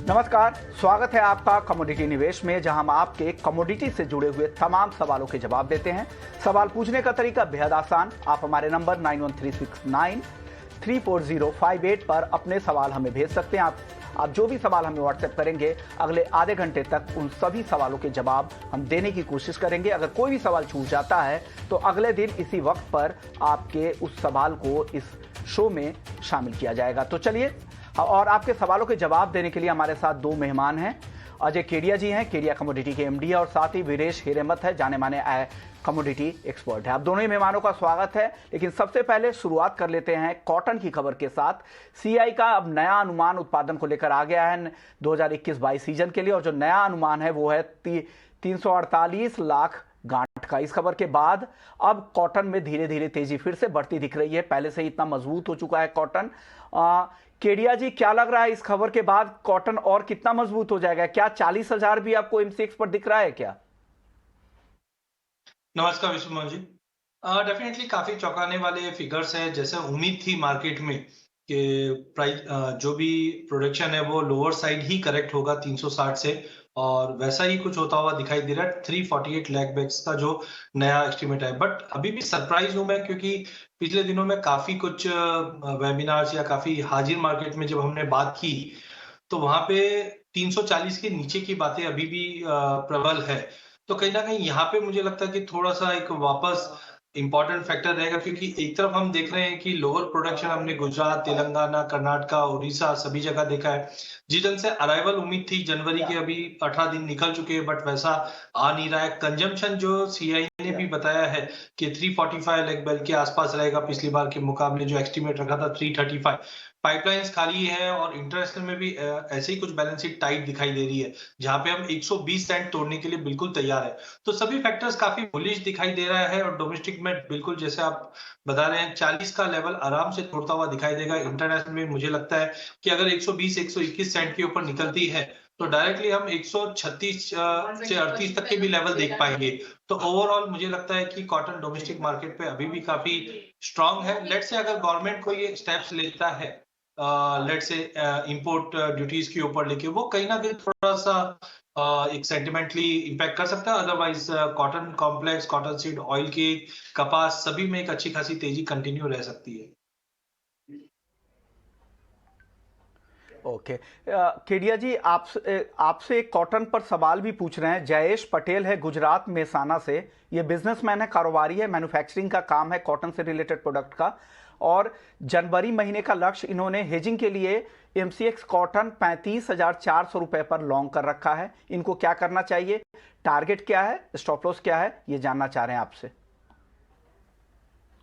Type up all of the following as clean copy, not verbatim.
नमस्कार, स्वागत है आपका कमोडिटी निवेश में, जहां हम आपके कमोडिटी से जुड़े हुए तमाम सवालों के जवाब देते हैं। सवाल पूछने का तरीका बेहद आसान। आप हमारे नंबर 9136934058 पर अपने सवाल हमें भेज सकते हैं। आप जो भी सवाल हमें व्हाट्सएप करेंगे, अगले आधे घंटे तक उन सभी सवालों के जवाब हम देने की कोशिश करेंगे। अगर कोई भी सवाल छूट जाता है तो अगले दिन इसी वक्त पर आपके उस सवाल को इस शो में शामिल किया जाएगा। तो चलिए, और आपके सवालों के जवाब देने के लिए हमारे साथ दो मेहमान हैं। अजय केडिया जी हैं, केडिया कमोडिटी के एमडी है, और साथ ही वीरेश हिरेमत है, जाने माने कमोडिटी एक्सपर्ट है। आप दोनों ही मेहमानों का स्वागत है। लेकिन सबसे पहले शुरुआत कर लेते हैं कॉटन की खबर के साथ। सीआई का अब नया अनुमान उत्पादन को लेकर आ गया है 2021-22 सीजन के लिए, और जो नया अनुमान है वो है 348 लाख गांठ का। इस खबर के बाद अब कॉटन में धीरे धीरे तेजी फिर से बढ़ती दिख रही है। पहले से ही इतना मजबूत हो चुका है कॉटन। केडिया जी, क्या लग रहा है इस खबर के बाद कॉटन और कितना मजबूत हो जाएगा? क्या 40,000 भी आपको एमसीएक्स पर दिख रहा है क्या? नमस्कार विश्वमोहन जी। डेफिनेटली काफी चौंकाने वाले फिगर्स हैं। जैसे उम्मीद थी मार्केट में कि प्राइस जो भी प्रोडक्शन है वो लोअर साइड ही करेक्ट होगा 360 से, और वैसा ही कुछ होता हुआ दिखाई दे रहा है। 348 लाख बैग्स का जो नया एस्टिमेट है, बट अभी भी सरप्राइज हूं मैं, क्योंकि पिछले दिनों में काफी कुछ वेबिनार्स या काफी हाजिर मार्केट में जब हमने बात की तो वहां पे 340 के नीचे की बातें अभी भी प्रबल है। तो कहीं ना कहीं यहाँ पे मुझे लगता है कि थोड़ा सा एक वापस इंपॉर्टेंट फैक्टर रहेगा, क्योंकि एक तरफ हम देख रहे हैं कि लोअर प्रोडक्शन हमने गुजरात, तेलंगाना, कर्नाटका, उड़ीसा सभी जगह देखा है। जिस ढंग से अराइवल उम्मीद थी जनवरी के, अभी 18 दिन निकल चुके हैं, बट वैसा आ नहीं रहा है। कंजम्पशन जो सीआई ने भी बताया है कि 345 लाख बैरल के आसपास रहेगा, पिछली बार के मुकाबले जो एस्टिमेट रखा था 335। पाइपलाइंस खाली है, और इंटरनेशनल में भी ऐसे ही कुछ बैलेंस शीट टाइट दिखाई दे रही है, जहां पे हम 120 सेंट तोड़ने के लिए बिल्कुल तैयार है। तो सभी फैक्टर्स काफी बुलिश दिखाई दे रहा है, और डोमेस्टिक में बिल्कुल जैसे आप बता रहे हैं 40 का लेवल आराम से तोड़ता हुआ दिखाई देगा। इंटरनेशनल में मुझे लगता है कि अगर 120 121 सेंट के ऊपर निकलती है तो डायरेक्टली हम 136 से 38 तक के भी लेवल देख पाएंगे। तो ओवरऑल मुझे लगता है कि कॉटन डोमेस्टिक मार्केट पे अभी भी काफी स्ट्रांग है। लेट्स से अगर गवर्नमेंट कोई ये स्टेप्स लेता है, लेट्स से इंपोर्ट ड्यूटीज के ऊपर लेके, वो कहीं ना कहीं थोड़ा सा एक सेंटिमेंटली इम्पैक्ट कर सकता है। Otherwise cotton complex, cotton seed oil के, कपास सभी में एक अच्छी खासी तेजी कंटिन्यू रह सकती है। ओके, केडिया जी, आपसे एक कॉटन पर सवाल भी पूछ रहे हैं। जयेश पटेल है गुजरात मेहसाना से। ये बिजनेसमैन है, कारोबारी है, मैन्युफैक्चरिंग का काम है कॉटन से रिलेटेड प्रोडक्ट का, और जनवरी महीने का लक्ष्य इन्होंने हेजिंग के लिए एमसीएक्स कॉटन 35,400 रुपए पर लॉन्ग कर रखा है। इनको क्या करना चाहिए? टारगेट क्या है, स्टॉप लॉस क्या है, ये जानना चाह रहे हैं आपसे।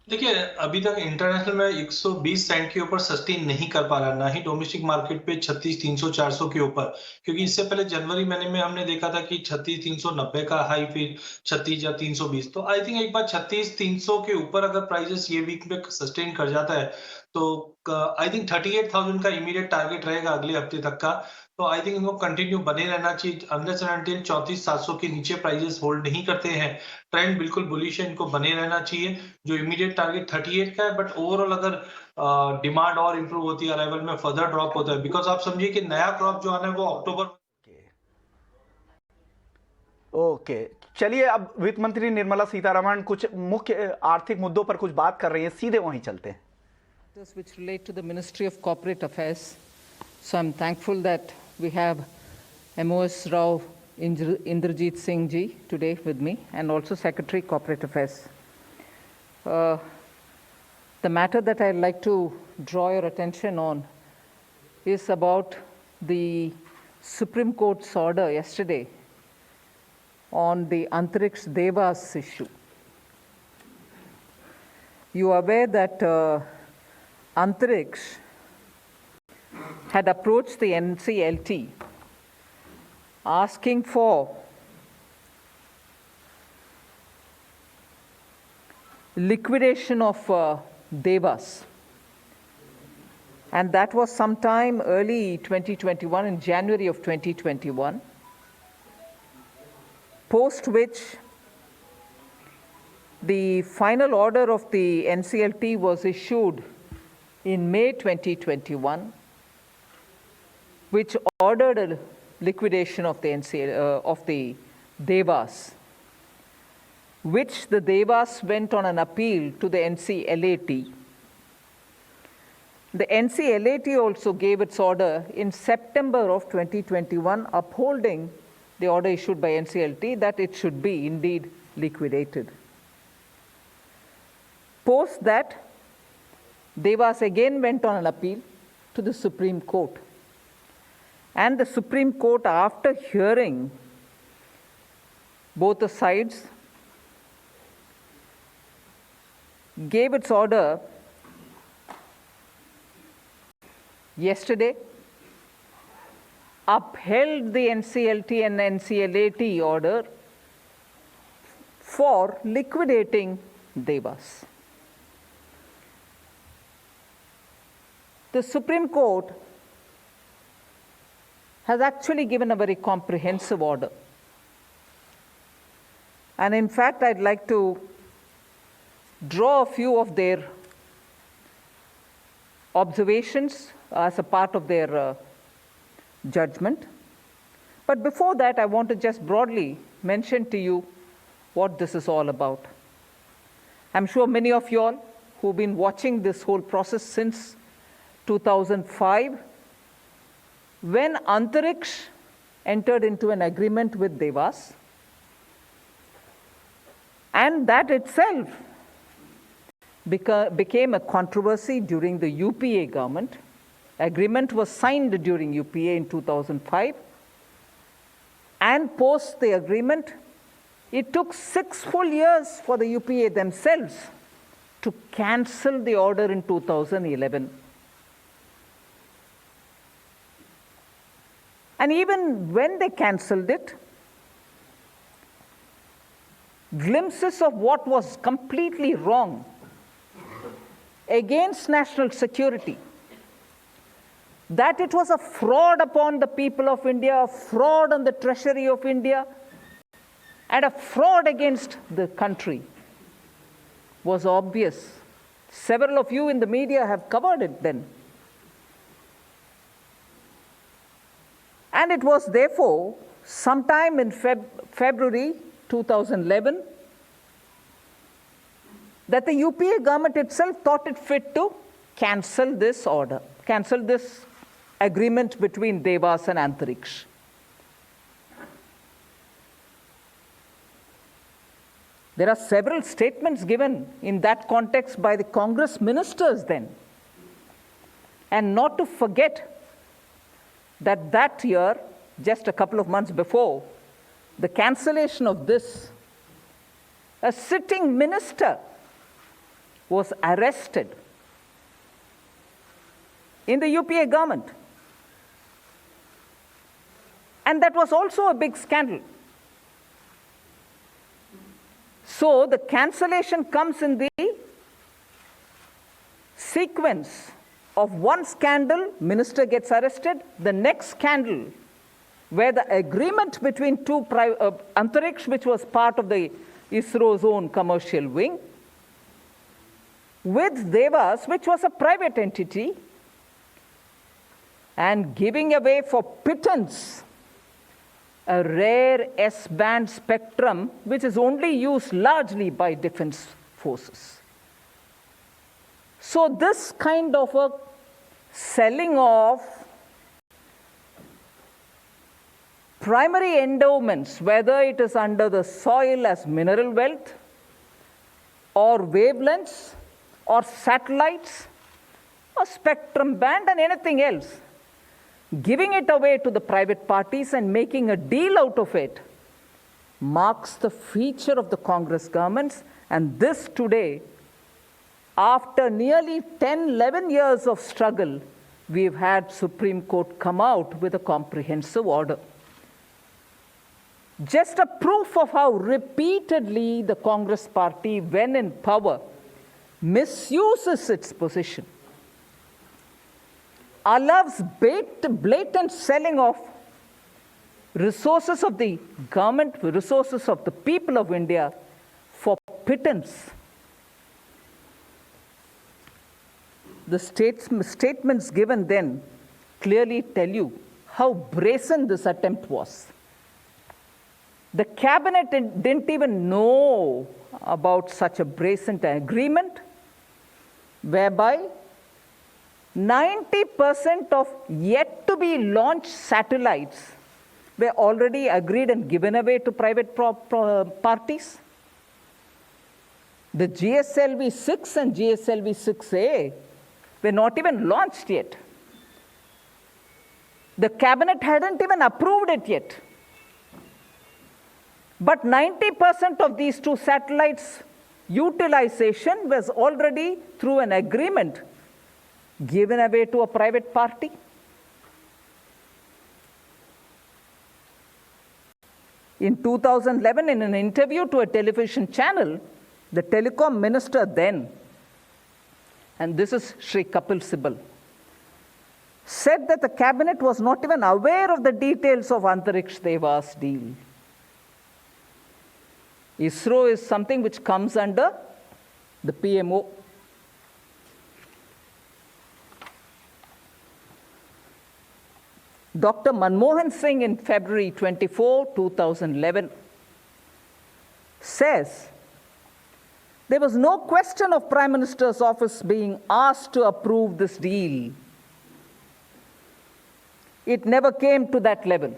देखिए, अभी तक इंटरनेशनल में 120 सेंट के ऊपर सस्टेन नहीं कर पा रहा, ना ही डोमेस्टिक मार्केट पे 36 300 400 के ऊपर, क्योंकि इससे पहले जनवरी महीने में हमने देखा था कि 36 390 का हाई, फिर 36 या 320। तो आई थिंक एक बार 36 300 के ऊपर अगर प्राइसेस ये वीक में सस्टेन कर जाता है तो आई थिंक 38,000 का इमीडिएट टारगेट रहेगा अगले हफ्ते तक का। तो आई थिंक इनको कंटिन्यू बने रहना चाहिए अनलेस एंड अनटिल 34,700 के नीचे प्राइसेस होल्ड नहीं करते हैं। ट्रेंड बिल्कुल बुलिश है, इनको बने रहना चाहिए। जो इमीडिएट टारगेट 38 का है, बट ओवरऑल अगर डिमांड और इंप्रूव होती है, अराइवल में फर्दर ड्रॉप होता है, बिकॉज आप समझिए कि नया क्रॉप जो आना है वो अक्टूबर। ओके, चलिए, अब वित्त मंत्री निर्मला सीतारमण कुछ मुख्य आर्थिक मुद्दों पर कुछ बात कर रही हैं, सीधे वहीं चलते हैं। Which relate to the Ministry of Corporate Affairs. So I'm thankful that we have MOS Rao Indrajit Singh ji today with me, and also Secretary Corporate Affairs. The matter that I'd like to draw your attention on is about the Supreme Court's order yesterday on the Antariksh Devas issue. You are aware that Antariksh had approached the NCLT asking for liquidation of Devas, and that was sometime early 2021, in January of 2021, post which the final order of the NCLT was issued in May 2021, which ordered a liquidation of the Devas, which the Devas went on an appeal to the NCLAT. The NCLAT also gave its order in September of 2021, upholding the order issued by NCLT that it should be indeed liquidated. Post that, Devas again went on an appeal to the Supreme Court. And the Supreme Court, after hearing both the sides, gave its order yesterday, upheld the NCLT and NCLAT order for liquidating Devas. The Supreme Court has actually given a very comprehensive order. And in fact, I'd like to draw a few of their observations as a part of their judgment. But before that, I want to just broadly mention to you what this is all about. I'm sure many of you all who've been watching this whole process since 2005, when Antariksh entered into an agreement with Devas, and that itself became a controversy during the UPA government. Agreement was signed during UPA in 2005, and post the agreement, it took 6 full years for the UPA themselves to cancel the order in 2011. And even when they cancelled it, glimpses of what was completely wrong against national security, that it was a fraud upon the people of India, a fraud on the treasury of India, and a fraud against the country, was obvious. Several of you in the media have covered it then. And it was therefore sometime in February 2011 that the UPA government itself thought it fit to cancel this order, cancel this agreement between Devas and Antariksh. There are several statements given in that context by the Congress ministers then. And not to forget that year, just a couple of months before the cancellation of this, a sitting minister was arrested in the UPA government. And that was also a big scandal. So the cancellation comes in the sequence of one scandal, minister gets arrested, the next scandal, where the agreement between Antariksh, which was part of the ISRO's own commercial wing, with Devas, which was a private entity, and giving away for pittance a rare S-band spectrum, which is only used largely by defense forces. So this kind of a selling of primary endowments, whether it is under the soil as mineral wealth, or wavelengths, or satellites, or spectrum band, and anything else, giving it away to the private parties and making a deal out of it, marks the feature of the Congress governments. And this today, after nearly 10, 11 years of struggle, we've had Supreme Court come out with a comprehensive order. Just a proof of how repeatedly the Congress party, when in power, misuses its position, allows blatant selling of resources of the government, resources of the people of India for pittance. The statements given then clearly tell you how brazen this attempt was. The cabinet didn't even know about such a brazen agreement, whereby 90% of yet to be launched satellites were already agreed and given away to private parties. The GSLV 6 and GSLV 6A were not even launched yet. The cabinet hadn't even approved it yet. But 90% of these two satellites' utilization was already through an agreement given away to a private party. In 2011, in an interview to a television channel, the telecom minister then, and this is Shri Kapil Sibal, said that the cabinet was not even aware of the details of Antariksh Devas deal. ISRO is something which comes under the PMO. Dr. Manmohan Singh in February 24, 2011 says, there was no question of Prime Minister's office being asked to approve this deal. It never came to that level.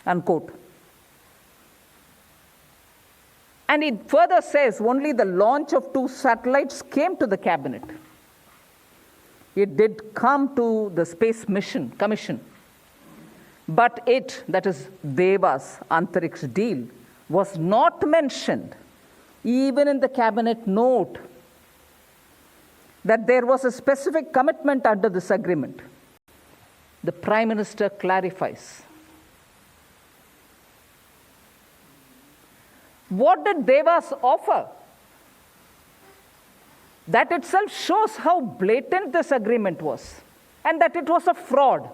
Unquote. And it further says only the launch of 2 satellites came to the cabinet. It did come to the Space Mission Commission. But it, that is Devas Antariksh deal, was not mentioned even in the cabinet note that there was a specific commitment under this agreement. The Prime Minister clarifies. What did Devas offer? That itself shows how blatant this agreement was and that it was a fraud.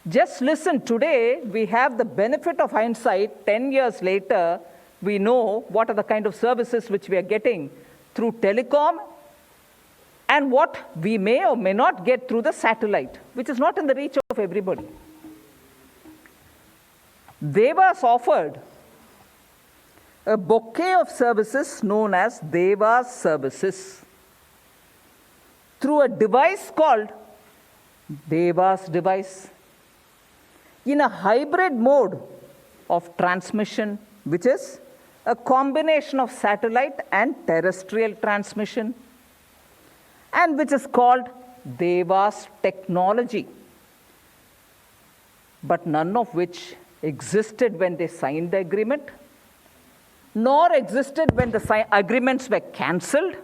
Just listen, today we have the benefit of hindsight. 10 years later, we know what are the kind of services which we are getting through telecom and what we may or may not get through the satellite, which is not in the reach of everybody. Devas offered a bouquet of services known as Devas services through a device called Devas device in a hybrid mode of transmission, which is a combination of satellite and terrestrial transmission, and which is called Devas technology, but none of which existed when they signed the agreement, nor existed when the agreements were cancelled,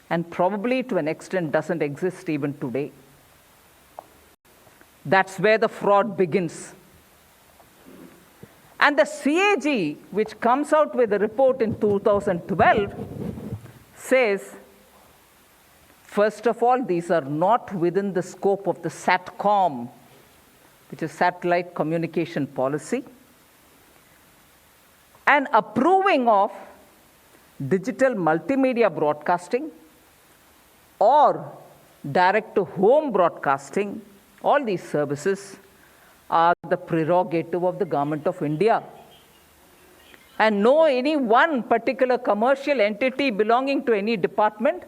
and probably to an extent doesn't exist even today. That's where the fraud begins. And the CAG, which comes out with a report in 2012, says, first of all, these are not within the scope of the SATCOM, which is Satellite Communication Policy, and approving of digital multimedia broadcasting or direct-to-home broadcasting. All these services are the prerogative of the Government of India. And no any one particular commercial entity belonging to any department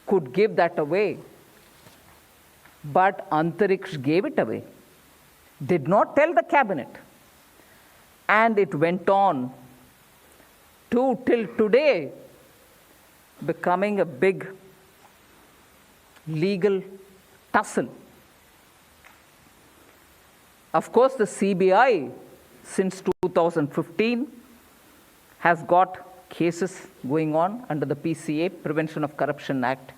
could give that away. But Antariksh gave it away, did not tell the cabinet. And it went on to, till today, becoming a big legal tussle. Of course, the CBI, since 2015, has got cases going on under the PCA, Prevention of Corruption Act.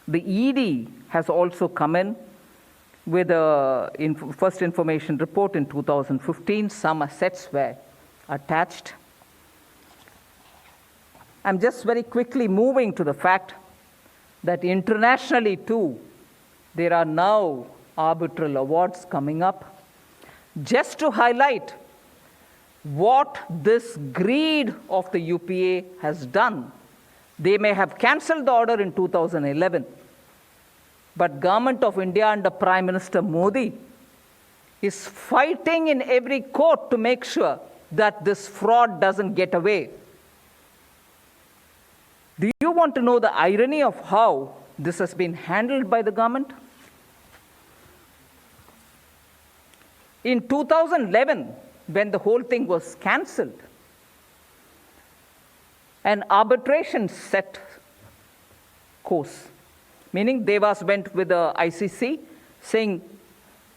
The ED has also come in with a first information report in 2015. Some assets were attached. I'm just very quickly moving to the fact that internationally too, there are now arbitral awards coming up. Just to highlight what this greed of the UPA has done. They may have cancelled the order in 2011, But Government of India under Prime Minister Modi is fighting in every court to make sure that this fraud doesn't get away. Do you want to know the irony of how this has been handled by the government? In 2011, when the whole thing was cancelled, an arbitration set course, meaning Devas went with the ICC saying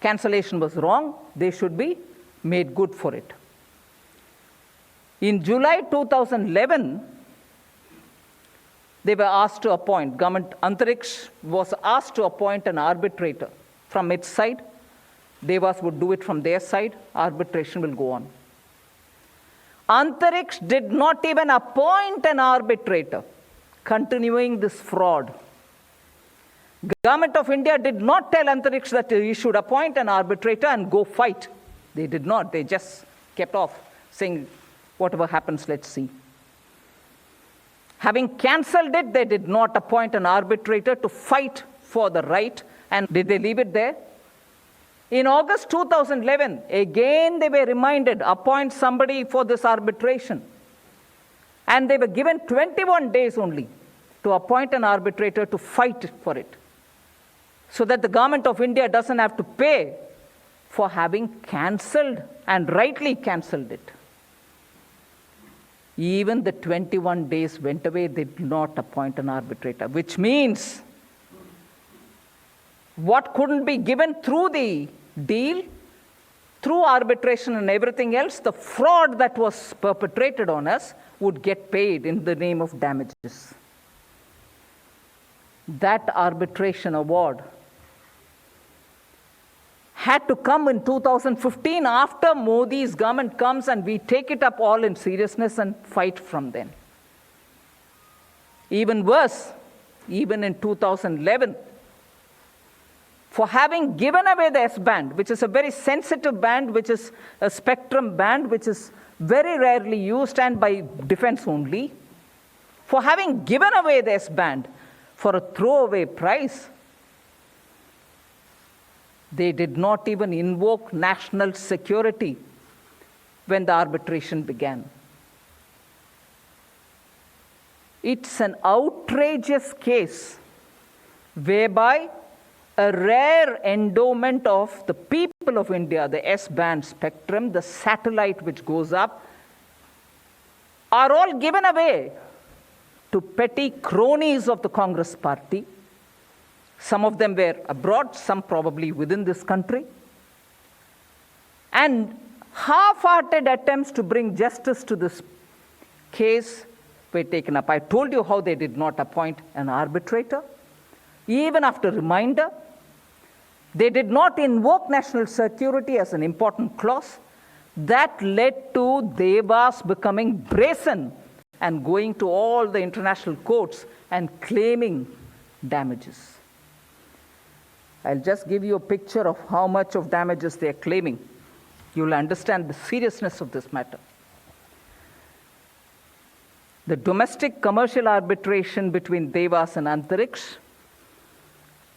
cancellation was wrong, they should be made good for it. In July 2011, they were asked to appoint, government Antariksh was asked to appoint an arbitrator from its side. Devas would do it from their side, arbitration will go on. Antariksh did not even appoint an arbitrator, continuing this fraud. Government of India did not tell Antariksh that he should appoint an arbitrator and go fight. They did not, they just kept off, saying, whatever happens, let's see. Having cancelled it, they did not appoint an arbitrator to fight for the right. And did they leave it there? In August 2011, again they were reminded, appoint somebody for this arbitration. And they were given 21 days only to appoint an arbitrator to fight for it, so that the Government of India doesn't have to pay for having cancelled and rightly cancelled it. Even the 21 days went away, they did not appoint an arbitrator, which means what couldn't be given through the deal, through arbitration and everything else, the fraud that was perpetrated on us would get paid in the name of damages. That arbitration award had to come in 2015 after Modi's government comes, and we take it up all in seriousness and fight from then. Even worse, even in 2011, for having given away the S-band, which is a very sensitive band, which is a spectrum band, which is very rarely used and by defense only, for having given away the S-band for a throwaway price, they did not even invoke national security when the arbitration began. It's an outrageous case whereby a rare endowment of the people of India, the S-band spectrum, the satellite which goes up, are all given away to petty cronies of the Congress party. Some of them were abroad, some probably within this country. And half-hearted attempts to bring justice to this case were taken up. I told you how they did not appoint an arbitrator. Even after reminder, they did not invoke national security as an important clause. That led to Devas becoming brazen and going to all the international courts and claiming damages. I'll just give you a picture of how much of damages they are claiming. You'll understand the seriousness of this matter. The domestic commercial arbitration between Devas and Antariksh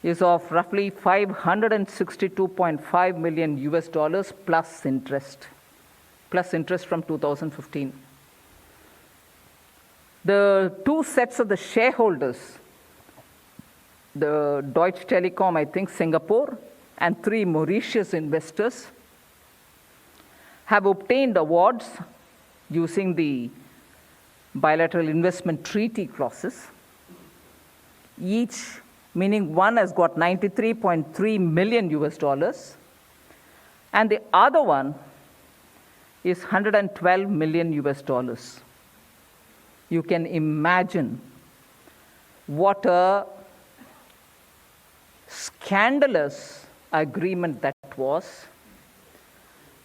is of roughly $562.5 million US plus interest from 2015. The two sets of the shareholders, the Deutsche Telekom, I think, Singapore, and 3 Mauritius investors, have obtained awards using the bilateral investment treaty clauses. Each, meaning one has got $93.3 million US, and the other one is $112 million US. You can imagine what a scandalous agreement that was.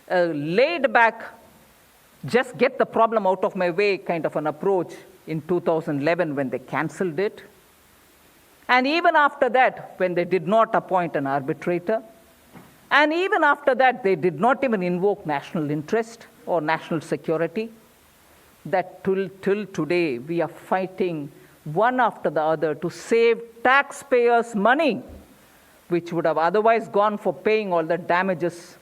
A laid back, just get the problem out of my way kind of an approach in 2011 when they cancelled it. And even after that, when they did not appoint an arbitrator, and even after that, they did not even invoke national interest or national security, that till today we are fighting one after the other to save taxpayers' money which would have otherwise gone for paying all the damages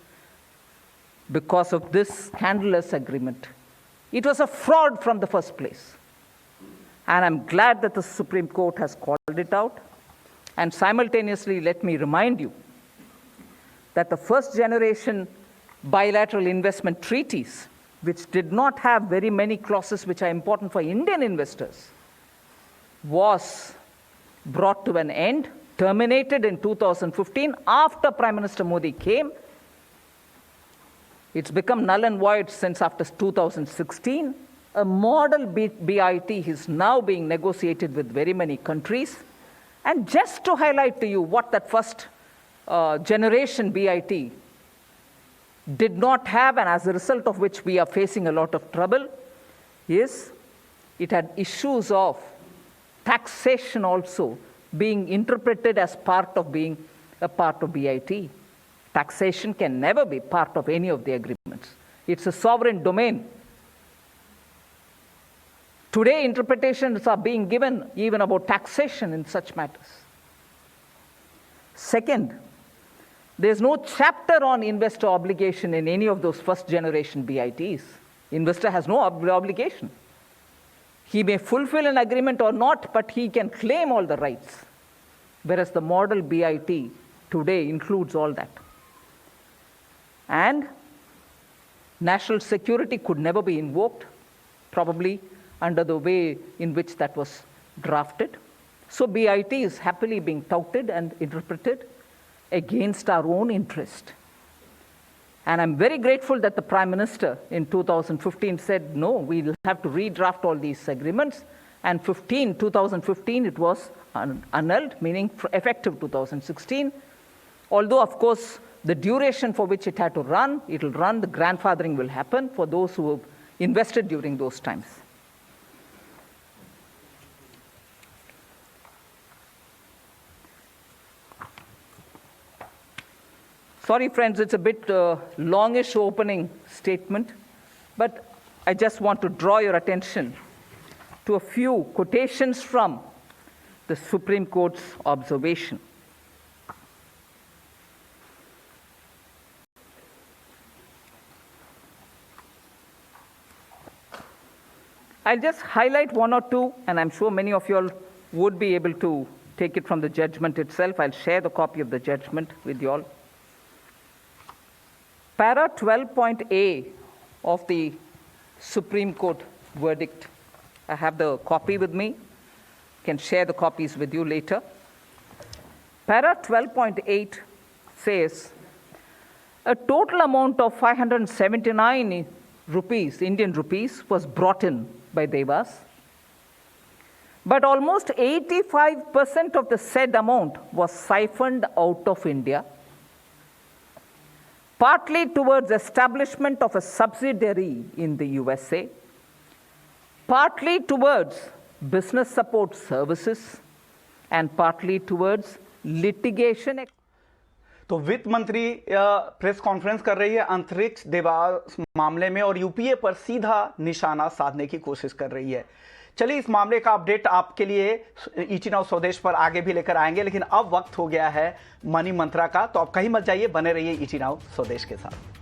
because of this scandalous agreement. It was a fraud from the first place. And I'm glad that the Supreme Court has called it out. And simultaneously, let me remind you that the first generation bilateral investment treaties, which did not have very many clauses which are important for Indian investors, was brought to an end, terminated in 2015 after Prime Minister Modi came. It's become null and void since after 2016. A model BIT is now being negotiated with very many countries. And just to highlight to you what that first generation BIT did not have, and as a result of which we are facing a lot of trouble, is it had issues of taxation also being interpreted as part of being a part of BIT. Taxation can never be part of any of the agreements. It's a sovereign domain. Today, interpretations are being given even about taxation in such matters. Second, there's no chapter on investor obligation in any of those first generation BITs. Investor has no obligation. He may fulfill an agreement or not, but he can claim all the rights. Whereas the model BIT today includes all that. And national security could never be invoked, probably under the way in which that was drafted. So BIT is happily being touted and interpreted against our own interest. And I'm very grateful that the Prime Minister in 2015 said, no, we'll have to redraft all these agreements. And 2015, it was annulled, meaning effective 2016. Although, of course, the duration for which it had to run, it'll run, the grandfathering will happen for those who have invested during those times. Sorry, friends, it's a bit longish opening statement, but I just want to draw your attention to a few quotations from the Supreme Court's observation. I'll just highlight one or two, and I'm sure many of you all would be able to take it from the judgment itself. I'll share the copy of the judgment with you all. Para 12.A of the Supreme Court verdict. I have the copy with me. Can share the copies with you later. Para 12.8 says, a total amount of 579 rupees, Indian rupees, was brought in by Devas. But almost 85% of the said amount was siphoned out of India, partly towards establishment of a subsidiary in the USA, partly towards business support services, and partly towards litigation. तो वित्त मंत्री press conference कर रही है अंतरिक्ष देवास मामले में और यूपीए पर सीधा निशाना साधने की कोशिश कर रही है। चलिए इस मामले का अपडेट आपके लिए ईटी नाउ स्वदेश पर आगे भी लेकर आएंगे, लेकिन अब वक्त हो गया है मनी मंत्रा का, तो आप कहीं मत जाइए, बने रहिए ईटी नाउ स्वदेश के साथ।